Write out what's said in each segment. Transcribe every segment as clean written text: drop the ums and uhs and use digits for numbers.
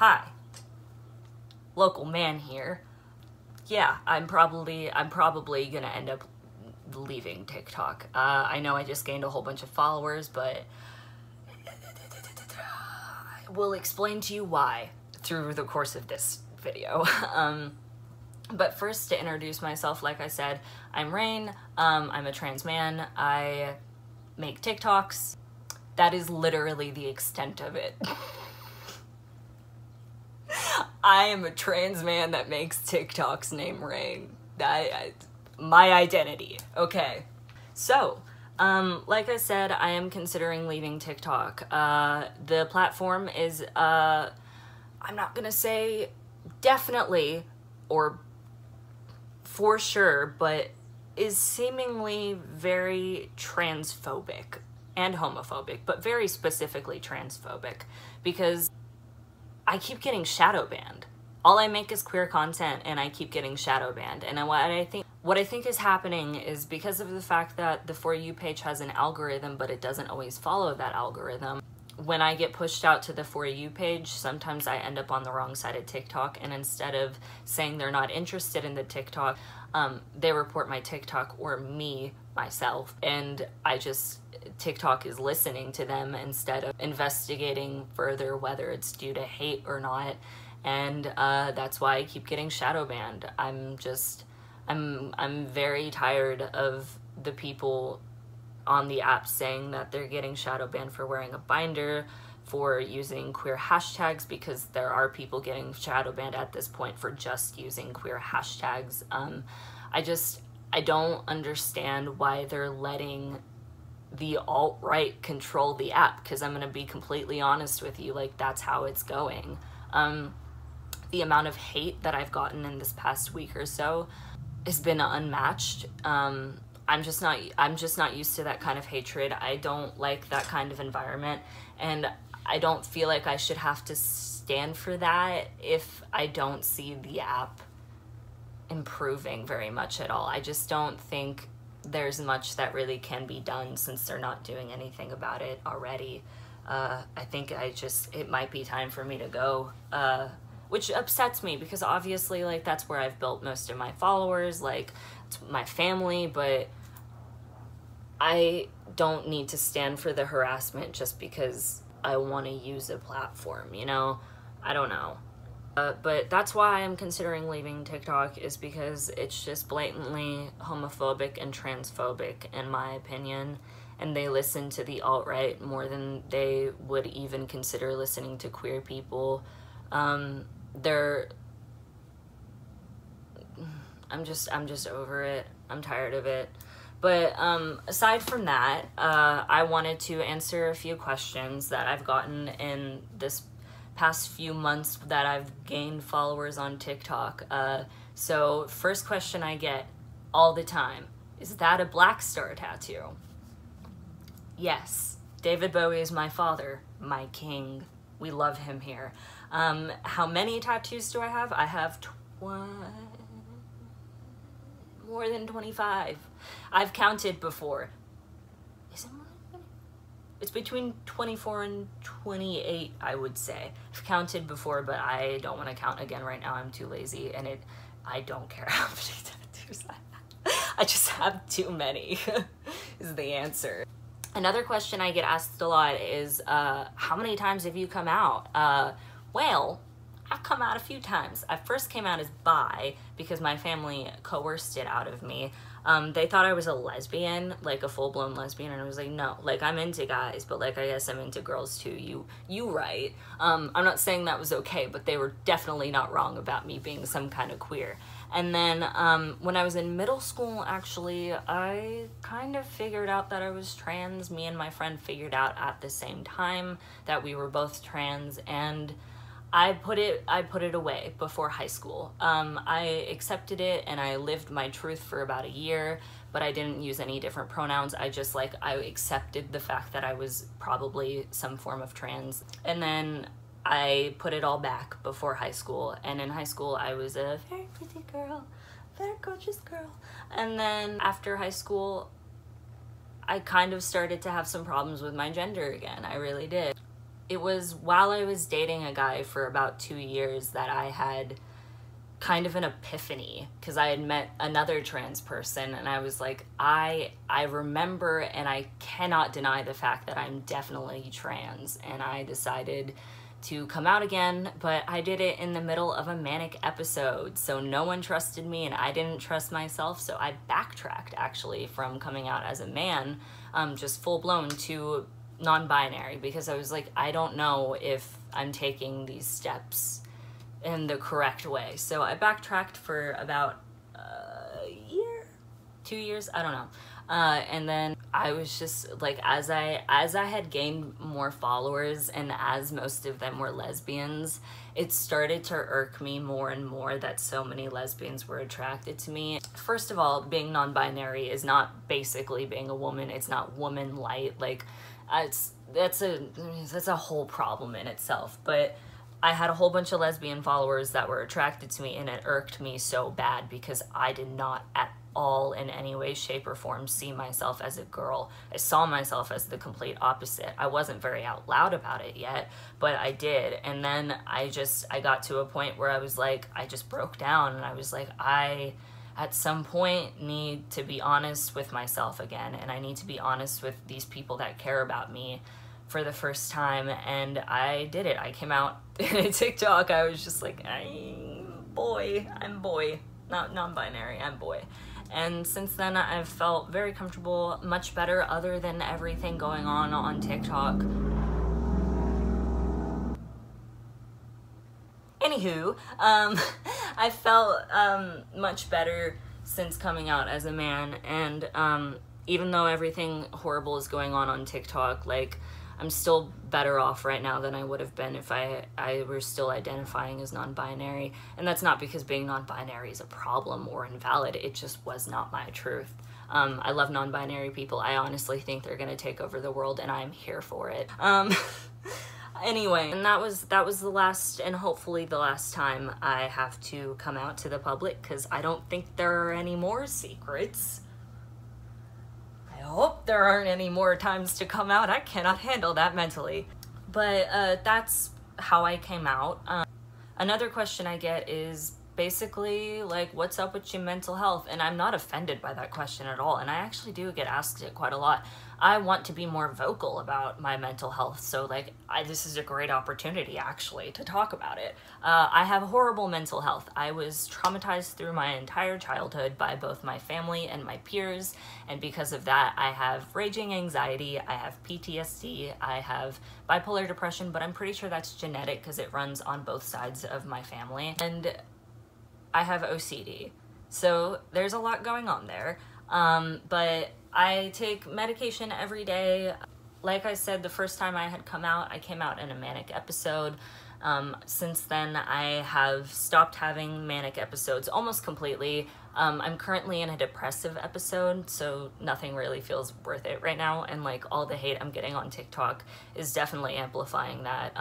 Hi, local man here. Yeah, I'm probably gonna end up leaving TikTok. I know I just gained a whole bunch of followers, but I will explain to you why through the course of this video. But first, to introduce myself, like I said, I'm Rain. I'm a trans man. I make TikToks. That is literally the extent of it. I am a trans man that makes TikToks named Rain. My identity. Okay. So, like I said, I am considering leaving TikTok. The platform is, I'm not gonna say definitely or for sure, but is seemingly very transphobic and homophobic, but very specifically transphobic, because I keep getting shadow banned. All I make is queer content and I keep getting shadow banned. And what I think is happening is because of the fact that the For You page has an algorithm, but it doesn't always follow that algorithm. When I get pushed out to the For You page, sometimes I end up on the wrong side of TikTok, and instead of saying they're not interested in the TikTok, they report my TikTok or myself, and TikTok is listening to them instead of investigating further whether it's due to hate or not. And that's why I keep getting shadow banned. I'm very tired of the people on the app saying that they're getting shadow banned for wearing a binder, for using queer hashtags, because there are people getting shadow banned at this point for just using queer hashtags. I don't understand why they're letting the alt-right control the app, because I'm gonna be completely honest with you, like, that's how it's going. The amount of hate that I've gotten in this past week or so has been unmatched. I'm just not used to that kind of hatred. I don't like that kind of environment, and I don't feel like I should have to stand for that if I don't see the app improving very much at all. I just don't think there's much that really can be done since they're not doing anything about it already. I think it might be time for me to go, which upsets me, because obviously, like, that's where I've built most of my followers, like, it's my family, but I don't need to stand for the harassment just because I want to use a platform, you know? I don't know. But that's why I'm considering leaving TikTok, is because it's just blatantly homophobic and transphobic, in my opinion, and they listen to the alt-right more than they would even consider listening to queer people. I'm just over it. I'm tired of it. But aside from that, I wanted to answer a few questions that I've gotten in this past few months that I've gained followers on TikTok. So first question I get all the time, is that a Black Star tattoo? Yes, David Bowie is my father, my king. We love him here. How many tattoos do I have? I have more than 25. I've counted before. Is it more than 20? It's between 24 and 28, I would say. I've counted before, but I don't want to count again right now. I'm too lazy, and I don't care how many tattoos I have. I just have too many, is the answer. Another question I get asked a lot is, how many times have you come out? Well, I've come out a few times. I first came out as bi because my family coerced it out of me. They thought I was a lesbian, like a full-blown lesbian, and I was like, no, like, I'm into guys, but, like, I guess I'm into girls too. You right. I'm not saying that was okay, but they were definitely not wrong about me being some kind of queer. And then when I was in middle school, actually, I kind of figured out that I was trans. Me and my friend figured out at the same time that we were both trans, and I put it away before high school. I accepted it and I lived my truth for about a year, but I didn't use any different pronouns. I accepted the fact that I was probably some form of trans. And then I put it all back before high school. And in high school, I was a very pretty girl, very gorgeous girl. And then after high school, I kind of started to have some problems with my gender again. I really did. it was while I was dating a guy for about 2 years that I had kind of an epiphany, because I had met another trans person, and I was like, I remember, and I cannot deny the fact that I'm definitely trans, and I decided to come out again, but I did it in the middle of a manic episode, so no one trusted me and I didn't trust myself, so I backtracked actually from coming out as a man, just full-blown, to non-binary, because I was like, I don't know if I'm taking these steps in the correct way. So I backtracked for about a year, 2 years, I don't know. And then I was just like, as I had gained more followers, and as most of them were lesbians, it started to irk me more and more that so many lesbians were attracted to me. First of all, being non-binary is not basically being a woman. It's not woman light. Like, that's a whole problem in itself. But I had a whole bunch of lesbian followers that were attracted to me, and it irked me so bad because I did not at all in any way, shape, or form see myself as a girl. I saw myself as the complete opposite. I wasn't very out loud about it yet, but I did. And then I got to a point where I was like, I just broke down, and I was like, I at some point need to be honest with myself again, and I need to be honest with these people that care about me for the first time. And I did it. I came out in a TikTok. I was just like, I'm boy, not non-binary, I'm boy. And since then, I've felt very comfortable, much better, other than everything going on TikTok. Anywho, I felt much better since coming out as a man, and even though everything horrible is going on TikTok, like, I'm still better off right now than I would have been if I were still identifying as non-binary. And that's not because being non-binary is a problem or invalid. It just was not my truth. I love non-binary people. I honestly think they're gonna take over the world, and I'm here for it. Anyway, and that was the last, and hopefully the last time I have to come out to the public, because I don't think there are any more secrets. I hope there aren't any more times to come out. I cannot handle that mentally. But that's how I came out. Another question I get is basically like, what's up with your mental health? And I'm not offended by that question at all, and I actually do get asked it quite a lot. I want to be more vocal about my mental health, so like, this is a great opportunity actually to talk about it. I have horrible mental health. I was traumatized through my entire childhood by both my family and my peers, and because of that, I have raging anxiety, I have PTSD, I have bipolar depression, but I'm pretty sure that's genetic because it runs on both sides of my family, and I have OCD. So there's a lot going on there, but I take medication every day. Like I said, the first time I had come out, I came out in a manic episode. Since then, I have stopped having manic episodes almost completely. I'm currently in a depressive episode, so nothing really feels worth it right now, and like, all the hate I'm getting on TikTok is definitely amplifying that.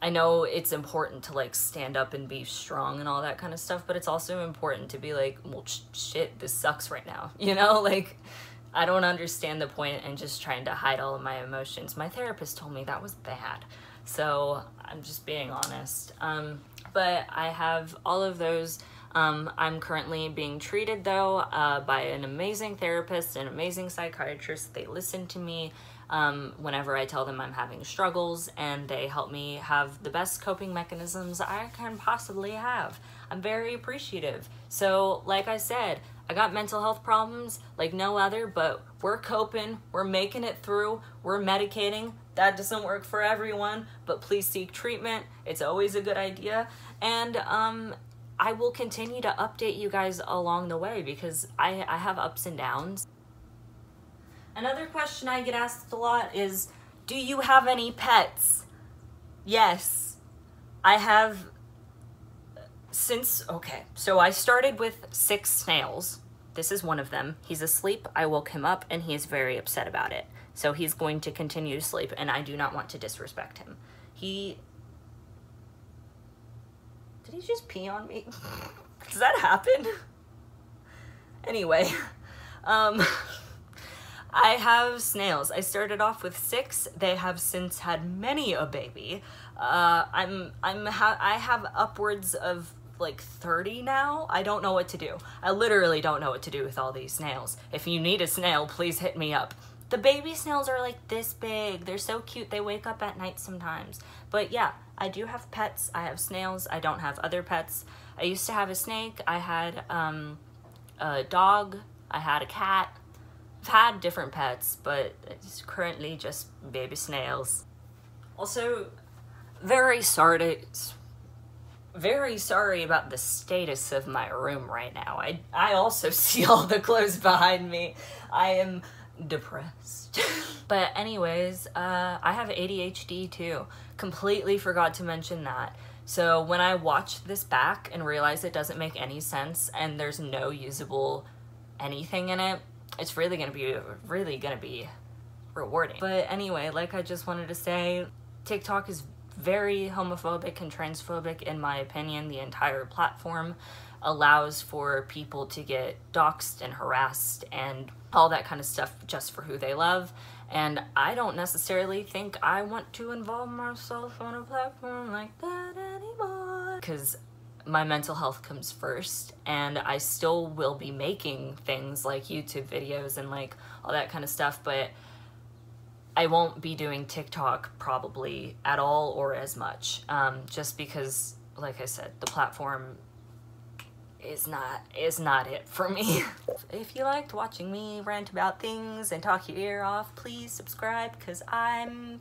I know it's important to like stand up and be strong and all that kind of stuff, but it's also important to be like, well, shit, this sucks right now, you know? Like, I don't understand the point in just trying to hide all of my emotions. My therapist told me that was bad, so I'm just being honest. But I have all of those. I'm currently being treated, though, by an amazing therapist, an amazing psychiatrist. They listen to me whenever I tell them I'm having struggles, and they help me have the best coping mechanisms I can possibly have. I'm very appreciative. So, like I said, I got mental health problems like no other, but we're coping, we're making it through, we're medicating. That doesn't work for everyone, but please seek treatment. It's always a good idea. And I will continue to update you guys along the way, because I have ups and downs. Another question I get asked a lot is, do you have any pets? Yes, I have. So I started with 6 snails. This is one of them. He's asleep. I woke him up, and he is very upset about it. So he's going to continue to sleep, and I do not want to disrespect him. Did he just pee on me? Does that happen? Anyway, I have snails. I started off with 6. They have since had many a baby. I have upwards of like 30 now. I don't know what to do. I literally don't know what to do with all these snails. If you need a snail, please hit me up. The baby snails are like this big. They're so cute. They wake up at night sometimes. But yeah, I do have pets. I have snails. I don't have other pets. I used to have a snake. I had a dog. I had a cat. I've had different pets, but it's currently just baby snails. Also, very sorry about the status of my room right now. I also see all the clothes behind me. I am depressed. But anyways, I have ADHD too. Completely forgot to mention that. So when I watch this back and realize it doesn't make any sense and there's no usable anything in it, it's really gonna be rewarding. But anyway, like I just wanted to say, TikTok is very homophobic and transphobic in my opinion. The entire platform allows for people to get doxxed and harassed and all that kind of stuff just for who they love. And I don't necessarily think I want to involve myself on a platform like that anymore, because my mental health comes first, and I still will be making things like YouTube videos and like all that kind of stuff, but I won't be doing TikTok probably at all or as much, just because, like I said, the platform is not it for me. If you liked watching me rant about things and talk your ear off, please subscribe, because I'm